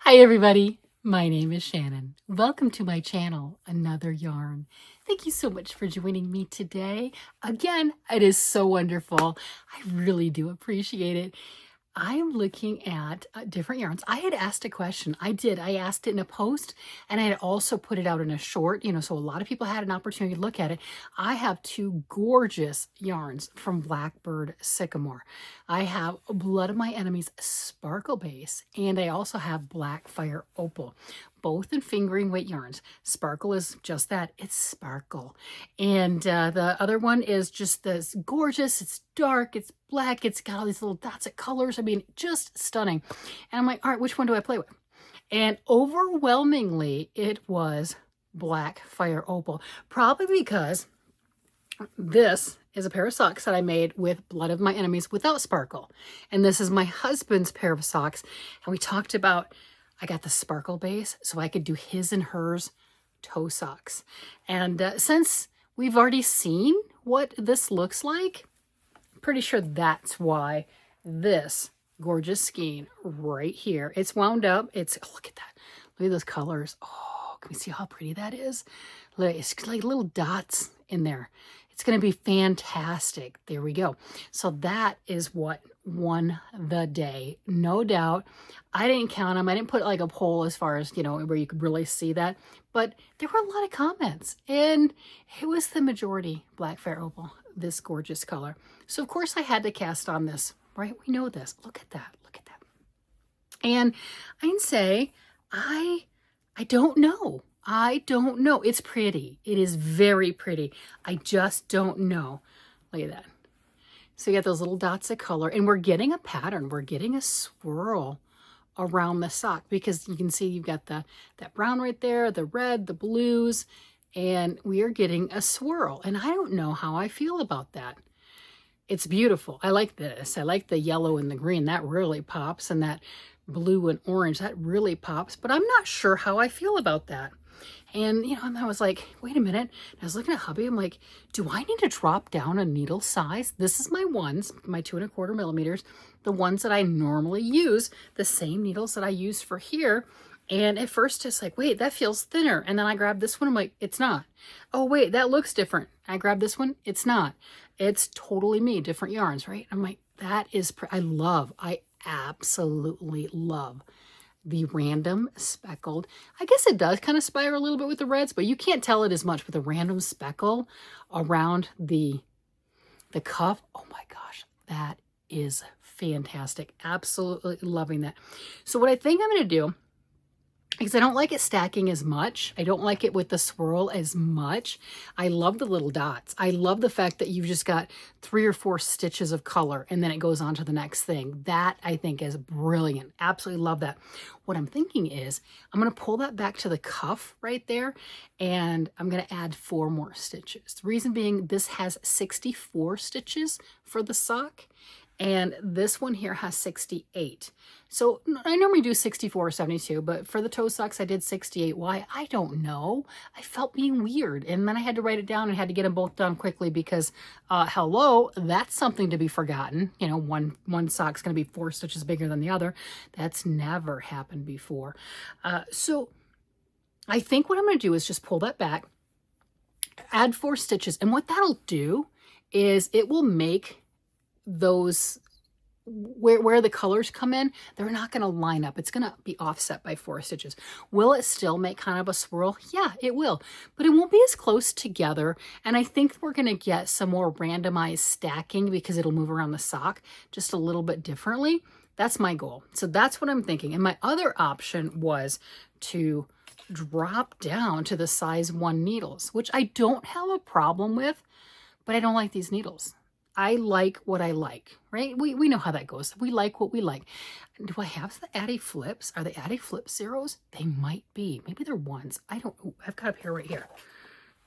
Hi everybody, my name is Shannon. Welcome to my channel, Another Yarn. Thank you so much for joining me today. Again, it is so wonderful. I really do appreciate it. I am looking at different yarns. I had asked a question. I asked it in a post, and I had also put it out in a short, so a lot of people had an opportunity to look at it. I have two gorgeous yarns from Blackbird Sycamore. I have Blood of My Enemies Sparkle Base, and I also have Black Fire Opal, both in fingering weight yarns. Sparkle is just that, it's sparkle. And the other one is just this gorgeous, it's dark, it's black, it's got all these little dots of colors. I mean, just stunning. And I'm like, all right, which one do I play with? And overwhelmingly, it was Black Fire Opal, probably because this is a pair of socks that I made with Blood of My Enemies without sparkle. And this is my husband's pair of socks. And we talked about, I got the sparkle base so I could do his and hers toe socks. And since we've already seen what this looks like, I'm pretty sure that's why this gorgeous skein right here, it's wound up. It's, oh, look at that. Look at those colors. Oh, can we see how pretty that is? Look, it's like little dots in there. It's going to be fantastic. There we go. So that is what won the day. No doubt. I didn't count them. I didn't put like a poll as far as, where you could really see that. But there were a lot of comments. And it was the majority Black Fire Opal, this gorgeous color. So of course I had to cast on this, right? We know this. Look at that. Look at that. And I can say, I don't know. I don't know. It's pretty. It is very pretty. I just don't know. Look at that. So you got those little dots of color, and we're getting a pattern. We're getting a swirl around the sock because you can see you've got that brown right there, the red, the blues, and we are getting a swirl. And I don't know how I feel about that. It's beautiful. I like this. I like the yellow and the green. That really pops, and that blue and orange, that really pops, but I'm not sure how I feel about that. And, and I was like, wait a minute. And I was looking at hubby. I'm like, do I need to drop down a needle size? This is my ones, my 2¼ millimeters, the ones that I normally use, the same needles that I used for here. And at first it's like, wait, that feels thinner. And then I grabbed this one. I'm like, it's not. Oh, wait, that looks different. I grabbed this one. It's not. It's totally me, different yarns, right? I'm like, that is, I absolutely love the random speckled. I guess it does kind of spiral a little bit with the reds, but you can't tell it as much with a random speckle around the cuff. Oh my gosh, that is fantastic. Absolutely loving that. So what I think I'm going to do, because I don't like it stacking as much. I don't like it with the swirl as much. I love the little dots. I love the fact that you've just got 3 or 4 stitches of color and then it goes on to the next thing. That I think is brilliant. Absolutely love that. What I'm thinking is I'm going to pull that back to the cuff right there and I'm going to add 4 more stitches. The reason being this has 64 stitches for the sock. And this one here has 68. So I normally do 64 or 72, but for the toe socks, I did 68. Why? I don't know. I felt being weird. And then I had to write it down and had to get them both done quickly because, hello, that's something to be forgotten. One sock's going to be 4 stitches bigger than the other. That's never happened before. So I think what I'm going to do is just pull that back, add 4 stitches. And what that'll do is it will make those where the colors come in, they're not going to line up. It's going to be offset by 4 stitches. Will it still make kind of a swirl? Yeah, it will, but it won't be as close together. And I think we're going to get some more randomized stacking because it'll move around the sock just a little bit differently. That's my goal. So that's what I'm thinking. And my other option was to drop down to the size 1 needles, which I don't have a problem with, but I don't like these needles. I like what I like, right? We know how that goes. We like what we like. Do I have the Addy flips? Are the Addy flip zeros? They might be. Maybe they're ones. I don't know. I've got a pair right here.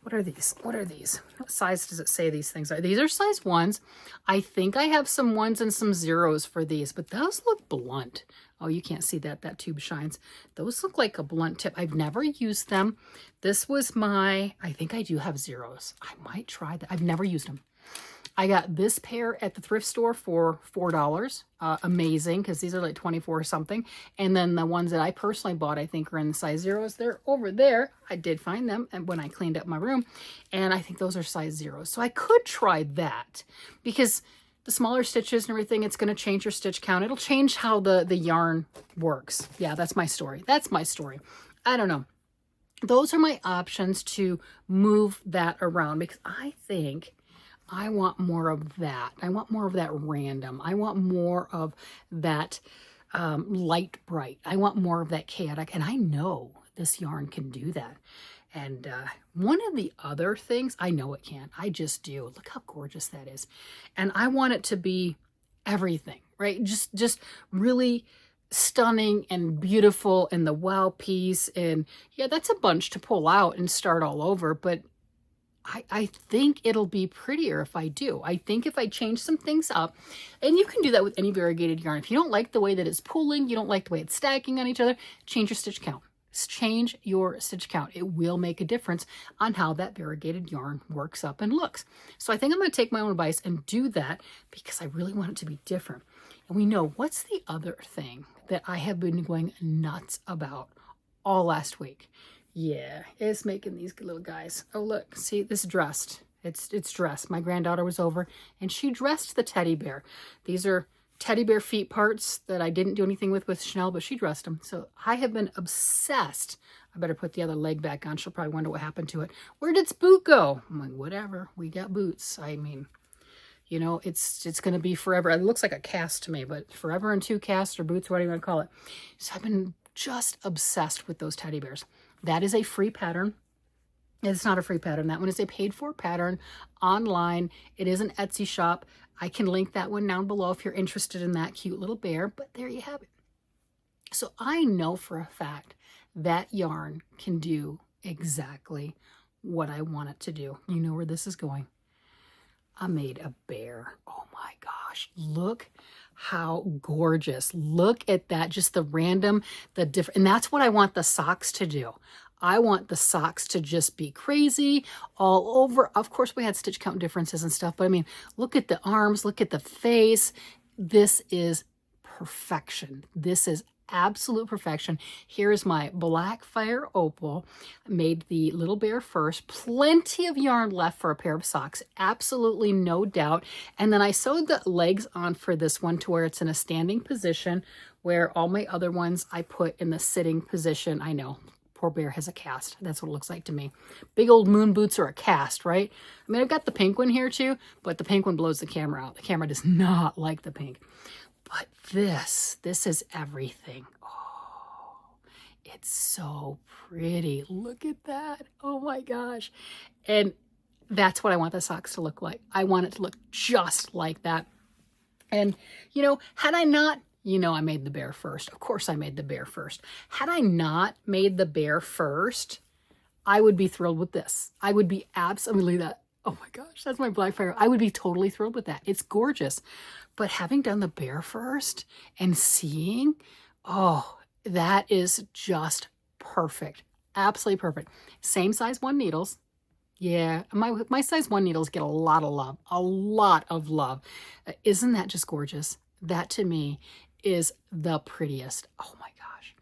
What are these? What are these? What size does it say these things are? These are size 1s. I think I have some 1s and some 0s for these, but those look blunt. Oh, you can't see that. That tube shines. Those look like a blunt tip. I've never used them. This was I think I do have 0s. I might try that. I've never used them. I got this pair at the thrift store for $4. Amazing, because these are like 24 or something. And then the ones that I personally bought, I think, are in the size zeros. They're over there. I did find them and when I cleaned up my room. And I think those are size zeros. So I could try that, because the smaller stitches and everything, it's going to change your stitch count. It'll change how the yarn works. Yeah, that's my story. That's my story. I don't know. Those are my options to move that around, because I think I want more of that. I want more of that random. I want more of that light bright. I want more of that chaotic. And I know this yarn can do that. And one of the other things, I know it can. I just do. Look how gorgeous that is. And I want it to be everything, right? Just really stunning and beautiful, and the wow piece. And yeah, that's a bunch to pull out and start all over. But I think it'll be prettier if I do. I think if I change some things up, and you can do that with any variegated yarn. If you don't like the way that it's pulling, you don't like the way it's stacking on each other, change your stitch count. Change your stitch count. It will make a difference on how that variegated yarn works up and looks. So I think I'm going to take my own advice and do that, because I really want it to be different. And we know, what's the other thing that I have been going nuts about all last week? Yeah, it's making these little guys. Oh, look, see, this dressed. It's dressed. My granddaughter was over and she dressed the teddy bear. These are teddy bear feet parts that I didn't do anything with Chanel, but she dressed them. So I have been obsessed. I better put the other leg back on. She'll probably wonder what happened to it. Where did its boot go? I'm like, whatever. We got boots. I mean, you know, it's going to be forever. It looks like a cast to me, but forever in 2 casts or boots, whatever you want to call it. So I've been just obsessed with those teddy bears. That is a free pattern. It's not a free pattern. That one is a paid for pattern online. It is an Etsy shop. I can link that one down below if you're interested in that cute little bear, but there you have it. So I know for a fact that yarn can do exactly what I want it to do. You know where this is going. I made a bear. Oh my gosh. Look how gorgeous. Look at that. Just the random, the different, and that's what I want the socks to do. I want the socks to just be crazy all over. Of course, we had stitch count differences and stuff, but I mean, look at the arms, look at the face. This is perfection. This is absolute perfection. Here's my black Fire Opal. I made the little bear first. Plenty of yarn left for a pair of socks. Absolutely no doubt. And then I sewed the legs on for this one to where it's in a standing position, where all my other ones I put in the sitting position. I know. Poor bear has a cast. That's what it looks like to me. Big old moon boots are a cast, right? I mean, I've got the pink one here too, but the pink one blows the camera out. The camera does not like the pink. But this is everything. Oh, it's so pretty. Look at that. Oh my gosh. And that's what I want the socks to look like. I want it to look just like that. And, you know, had I not, you know, I made the bear first. Of course I made the bear first. Had I not made the bear first, I would be thrilled with this. I would be absolutely that. Oh my gosh, that's my black fire. I would be totally thrilled with that. It's gorgeous. But having done the bear first and seeing, oh, that is just perfect. Absolutely perfect. Same size 1 needles. Yeah, my size 1 needles get a lot of love. A lot of love. Isn't that just gorgeous? That to me is the prettiest. Oh my gosh.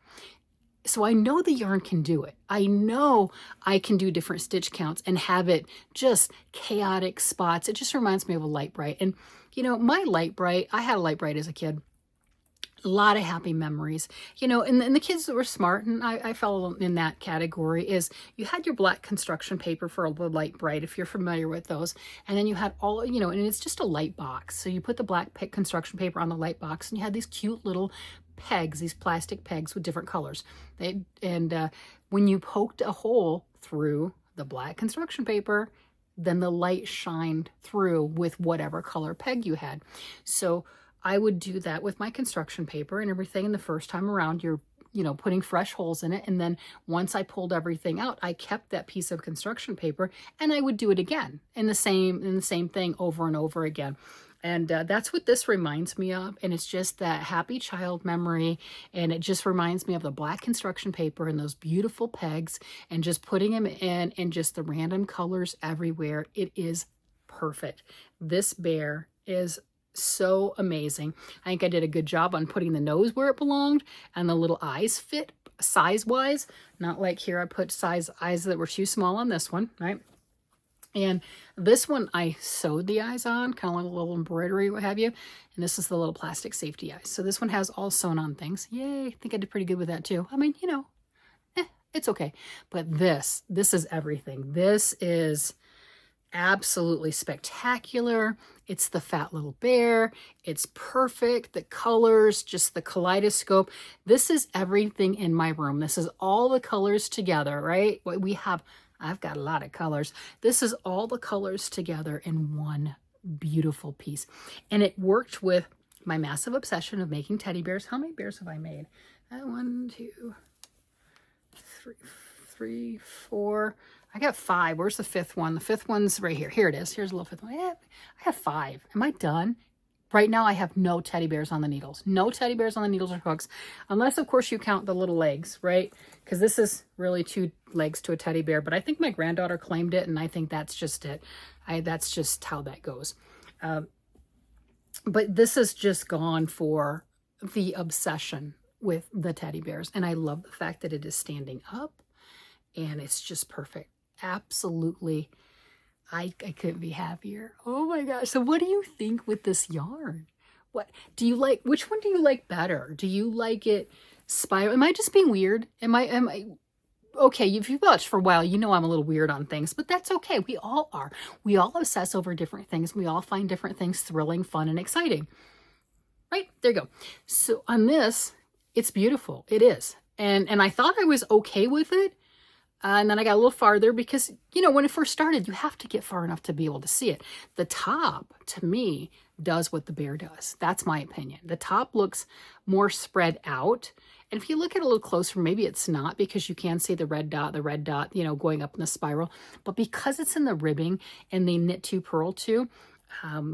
So I know the yarn can do it. I know I can do different stitch counts and have it just chaotic spots. It just reminds me of a light bright. And you know, my light bright, I had a light bright as a kid. A lot of happy memories, you know, and the kids that were smart, and I fell in that category, is you had your black construction paper for a light bright, if you're familiar with those. And then you had all, you know, and it's just a light box. So you put the black construction paper on the light box, and you had these cute little pegs, these plastic pegs with different colors. When you poked a hole through the black construction paper, then the light shined through with whatever color peg you had. So I would do that with my construction paper and everything. And the first time around, you're, you know, putting fresh holes in it. And then once I pulled everything out, I kept that piece of construction paper and I would do it again in the same thing over and over again. And that's what this reminds me of. And it's just that happy child memory. And it just reminds me of the black construction paper and those beautiful pegs and just putting them in and just the random colors everywhere. It is perfect. This bear is so amazing. I think I did a good job on putting the nose where it belonged, and the little eyes fit size-wise. Not like here I put eyes that were too small on this one, right? And this one I sewed the eyes on, kind of like a little embroidery, what have you. And this is the little plastic safety eyes. So this one has all sewn on things. Yay, I think I did pretty good with that too. I mean, you know, it's okay. But this is everything. This is absolutely spectacular. It's the fat little bear. It's perfect. The colors, just the kaleidoscope. This is everything in my room. This is all the colors together, right? I've got a lot of colors. This is all the colors together in one beautiful piece. And it worked with my massive obsession of making teddy bears. How many bears have I made? 1, 2, 3, 4. I got 5. Where's the 5th one? The 5th one's right here. Here it is. Here's a little 5th one. I have 5. Am I done? Right now I have no teddy bears on the needles. No teddy bears on the needles or hooks. Unless, of course, you count the little legs, right? Because this is really 2 legs to a teddy bear. But I think my granddaughter claimed it, and I think that's just it. That's just how that goes. But this has just gone for the obsession with the teddy bears. And I love the fact that it is standing up. And it's just perfect. Absolutely. I couldn't be happier. Oh my gosh. So what do you think with this yarn? What do you like? Which one do you like better? Do you like it spiral? Am I just being weird? Am I okay? If you've watched for a while, you know I'm a little weird on things, but that's okay. We all are. We all obsess over different things. We all find different things thrilling, fun, and exciting. Right? There you go. So on this, it's beautiful. It is. And I thought I was okay with it. And then I got a little farther because, you know, when it first started, you have to get far enough to be able to see it. The top, to me, does what the bear does. That's my opinion. The top looks more spread out. And if you look at it a little closer, maybe it's not, because you can see the red dot, you know, going up in the spiral. But because it's in the ribbing and they knit 2, purl 2,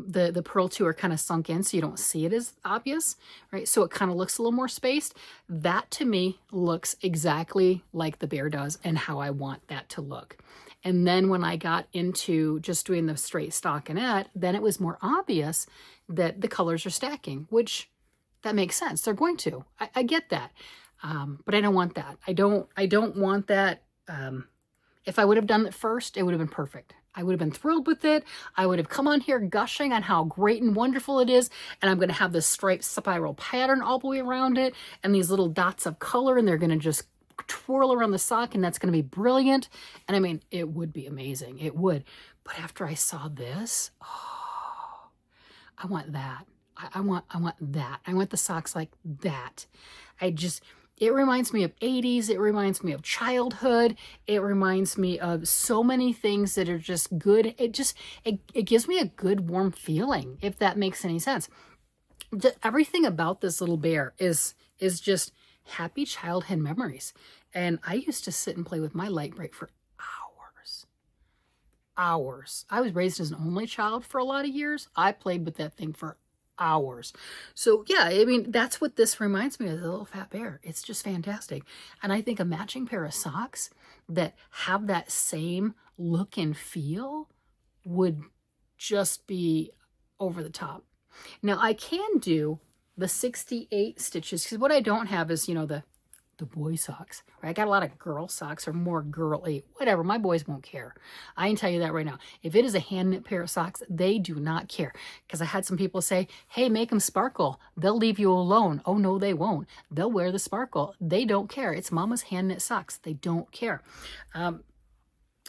the purl 2 are kind of sunk in, so you don't see it as obvious, right? So it kind of looks a little more spaced. That to me looks exactly like the bear does and how I want that to look. And then when I got into just doing the straight stockinette, then it was more obvious that the colors are stacking, which that makes sense. They're going to. I get that. But I don't want that. I don't want that. If I would have done it first, it would have been perfect. I would have been thrilled with it. I would have come on here gushing on how great and wonderful it is. And I'm going to have this striped spiral pattern all the way around it and these little dots of color, and they're going to just twirl around the sock, and that's going to be brilliant. And I mean, it would be amazing. It would. But after I saw this, oh, I want that. I want that. I want the socks like that. It reminds me of 80s. It reminds me of childhood. It reminds me of so many things that are just good. It gives me a good, warm feeling, if that makes any sense. Everything about this little bear is just happy childhood memories. And I used to sit and play with my light bright for hours. Hours. I was raised as an only child for a lot of years. I played with that thing for hours. So yeah, I mean, that's what this reminds me of, the little fat bear. It's just fantastic. And I think a matching pair of socks that have that same look and feel would just be over the top. Now I can do the 68 stitches, because what I don't have is, you know, the boy socks. Right? I got a lot of girl socks, or more girly, whatever. My boys won't care. I can tell you that right now. If it is a hand knit pair of socks, they do not care. Because I had some people say, hey, make them sparkle. They'll leave you alone. Oh, no, they won't. They'll wear the sparkle. They don't care. It's mama's hand knit socks. They don't care.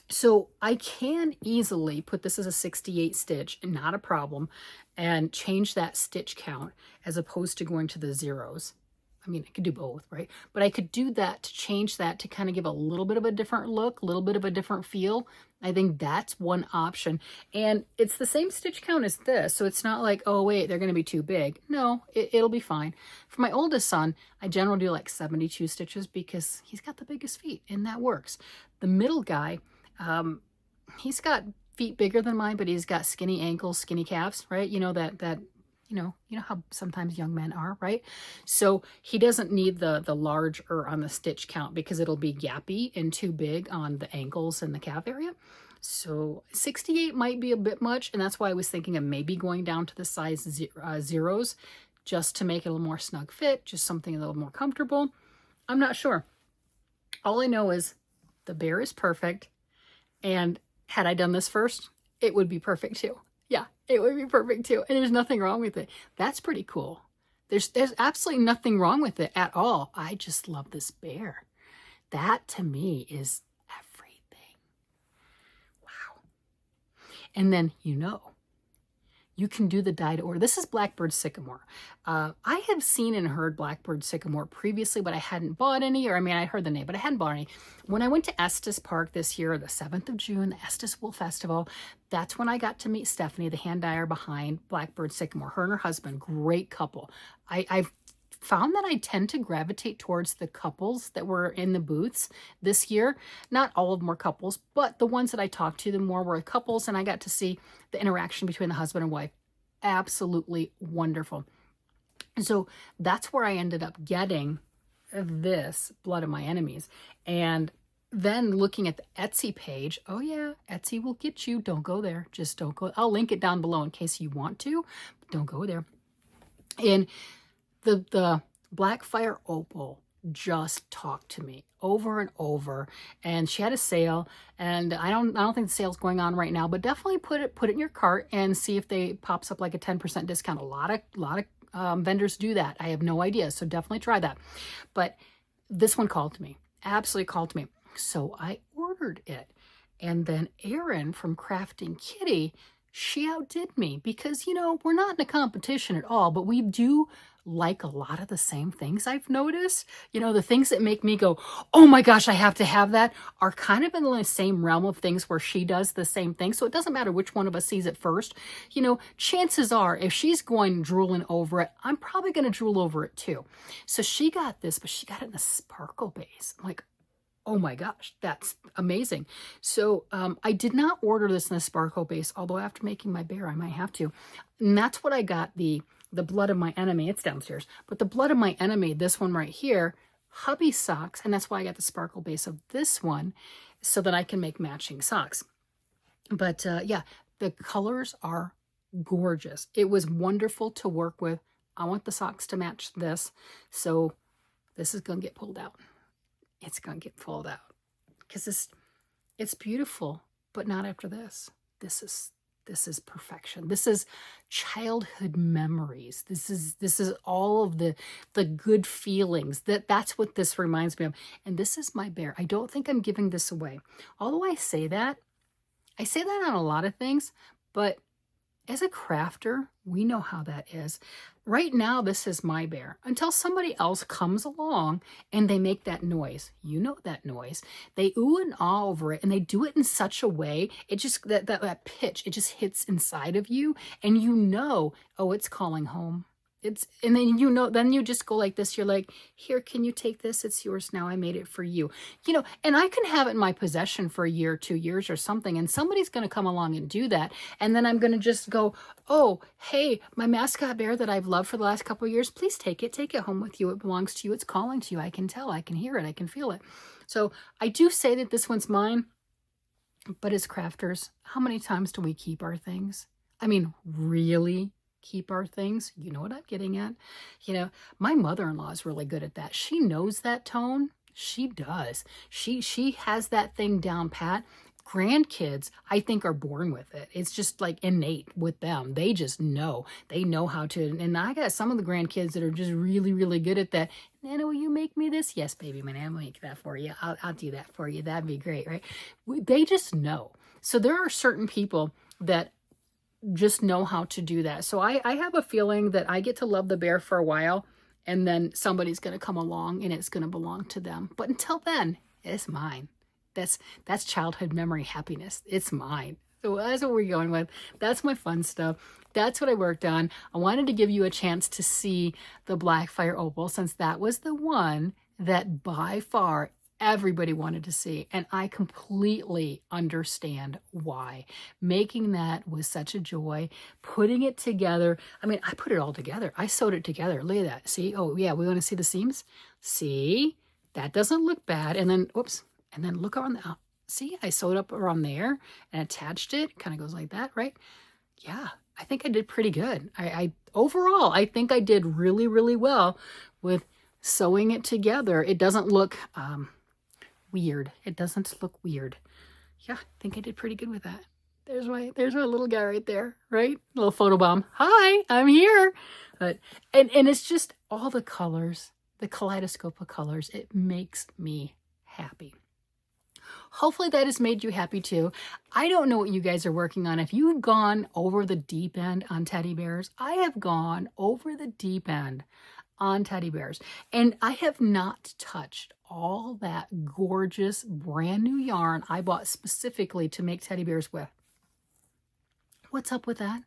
So I can easily put this as a 68 stitch, not a problem, and change that stitch count as opposed to going to the zeros. I mean, I could do both, right? But I could do that to change that to kind of give a little bit of a different look, a little bit of a different feel. I think that's one option. And it's the same stitch count as this. So it's not like, oh, wait, they're going to be too big. No, it'll be fine. For my oldest son, I generally do like 72 stitches because he's got the biggest feet, and that works. The middle guy, he's got feet bigger than mine, but he's got skinny ankles, skinny calves, right? You know, you know how sometimes young men are, right? So he doesn't need the larger on the stitch count because it'll be gappy and too big on the ankles and the calf area. So 68 might be a bit much, and that's why I was thinking of maybe going down to the size zeros just to make it a little more snug fit, just something a little more comfortable. I'm not sure. All I know is the bear is perfect, and had I done this first, it would be perfect too. Yeah, it would be perfect too, and there's nothing wrong with it. That's pretty cool. There's absolutely nothing wrong with it at all. I just love this bear. That to me is everything. Wow. And then, you can do the dye to order. This is Blackbird Sycamore. I have seen and heard Blackbird Sycamore previously, but I hadn't bought any, I heard the name, but I hadn't bought any. When I went to Estes Park this year, the 7th of June, the Estes Wool Festival, that's when I got to meet Stephanie, the hand dyer behind Blackbird Sycamore. Her and her husband, great couple. I've found that I tend to gravitate towards the couples that were in the booths this year. Not all of them were couples, but the ones that I talked to, the more were couples, and I got to see the interaction between the husband and wife. Absolutely wonderful. So that's where I ended up getting this Blood of My Enemies. And then looking at the Etsy page, oh yeah, Etsy will get you. Don't go there. Just don't go. I'll link it down below in case you want to, but don't go there. And the Black Fire Opal just talked to me over and over, and she had a sale, and I don't think the sale's going on right now, but definitely put it in your cart and see if they pops up like a 10% discount. A lot of vendors do that. I have no idea, so definitely try that. But this one called to me, absolutely called to me, so I ordered it. And then Erin from Crafting Kitty, she outdid me because, we're not in a competition at all, but we do like a lot of the same things I've noticed. The things that make me go, oh my gosh, I have to have that, are kind of in the same realm of things where she does the same thing. So it doesn't matter which one of us sees it first. Chances are if she's going drooling over it, I'm probably going to drool over it too. So she got this, but she got it in a sparkle base. I'm like, oh my gosh, that's amazing. So I did not order this in a sparkle base, although after making my bear, I might have to. And that's what I got, the Blood of My Enemy. It's downstairs. But the Blood of My Enemy, this one right here, hubby socks. And that's why I got the sparkle base of this one, so that I can make matching socks. But yeah, the colors are gorgeous. It was wonderful to work with. I want the socks to match this. So this is going to get pulled out. It's going to get pulled out because it's beautiful, but not after this. This is perfection. This is childhood memories. This is all of the good feelings. That's what this reminds me of. And this is my bear. I don't think I'm giving this away. Although I say that on a lot of things, but as a crafter, we know how that is. Right now, this is my bear. Until somebody else comes along and they make that noise. You know that noise. They ooh and ah over it, and they do it in such a way, it just, that pitch, it just hits inside of you, and oh, it's calling home. And then then you just go like this. You're like, here, can you take this? It's yours now. I made it for you. And I can have it in my possession for a year, 2 years or something, and somebody's going to come along and do that. And then I'm going to just go, oh, hey, my mascot bear that I've loved for the last couple of years, please take it home with you. It belongs to you. It's calling to you. I can tell, I can hear it. I can feel it. So I do say that this one's mine, but as crafters, how many times do we keep our things? I mean, really keep our things? You know what I'm getting at? My mother-in-law is really good at that. She knows that tone. She does. She has that thing down pat. Grandkids, I think, are born with it. It's just like innate with them. They just know. They know how to. And I got some of the grandkids that are just really, really good at that. Nana, will you make me this? Yes, baby, my Nana will make that for you. I'll do that for you. That'd be great, right? They just know. So there are certain people that just know how to do that. So I have a feeling that I get to love the bear for a while, and then somebody's going to come along and it's going to belong to them. But until then, it's mine. That's childhood memory happiness. It's mine. So that's what we're going with. That's my fun stuff. That's what I worked on. I wanted to give you a chance to see the Black Fire Opal, since that was the one that by far everybody wanted to see, and I completely understand why. Making that was such a joy. Putting it together, I put it all together. I sewed it together. Look at that. See? Oh yeah, we want to see the seams? See? That doesn't look bad. And then, whoops, and then look on the, See, I sewed up around there and attached it. Kind of goes like that, right? Yeah, I think I did pretty good. Overall, I think I did really, really well with sewing it together. It doesn't look weird. It doesn't look weird. Yeah, I think I did pretty good with that. There's my little guy right there, right? Little photo bomb. Hi, I'm here. But and it's just all the colors, the kaleidoscope of colors. It makes me happy. Hopefully that has made you happy too. I don't know what you guys are working on. If you have gone over the deep end on teddy bears, I have gone over the deep end on teddy bears. And I have not touched all that gorgeous brand new yarn I bought specifically to make teddy bears with. What's up with that?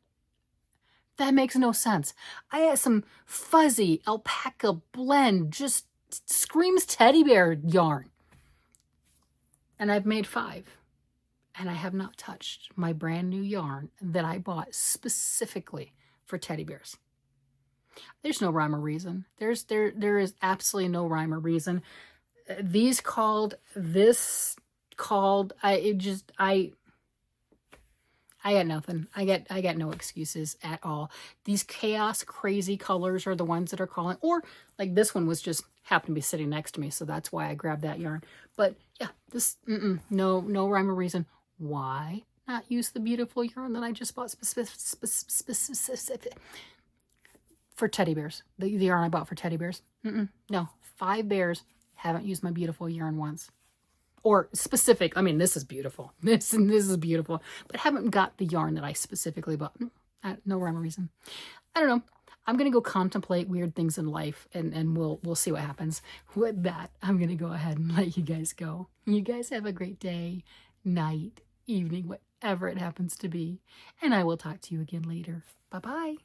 That makes no sense. I had some fuzzy alpaca blend, just screams teddy bear yarn. And I've made 5. And I have not touched my brand new yarn that I bought specifically for teddy bears. There's no rhyme or reason. There is absolutely no rhyme or reason. This called, I got nothing. I got no excuses at all. These chaos crazy colors are the ones that are calling, or like this one was just happened to be sitting next to me, so that's why I grabbed that yarn. But yeah, this no rhyme or reason. Why not use the beautiful yarn that I just bought specific for teddy bears? The yarn I bought for teddy bears. No, 5 bears haven't used my beautiful yarn once. Or specific, I mean, this is beautiful. This is beautiful. But haven't got the yarn that I specifically bought. No rhyme or reason. I don't know. I'm going to go contemplate weird things in life, and we'll see what happens. With that, I'm going to go ahead and let you guys go. You guys have a great day, night, evening, whatever it happens to be. And I will talk to you again later. Bye-bye.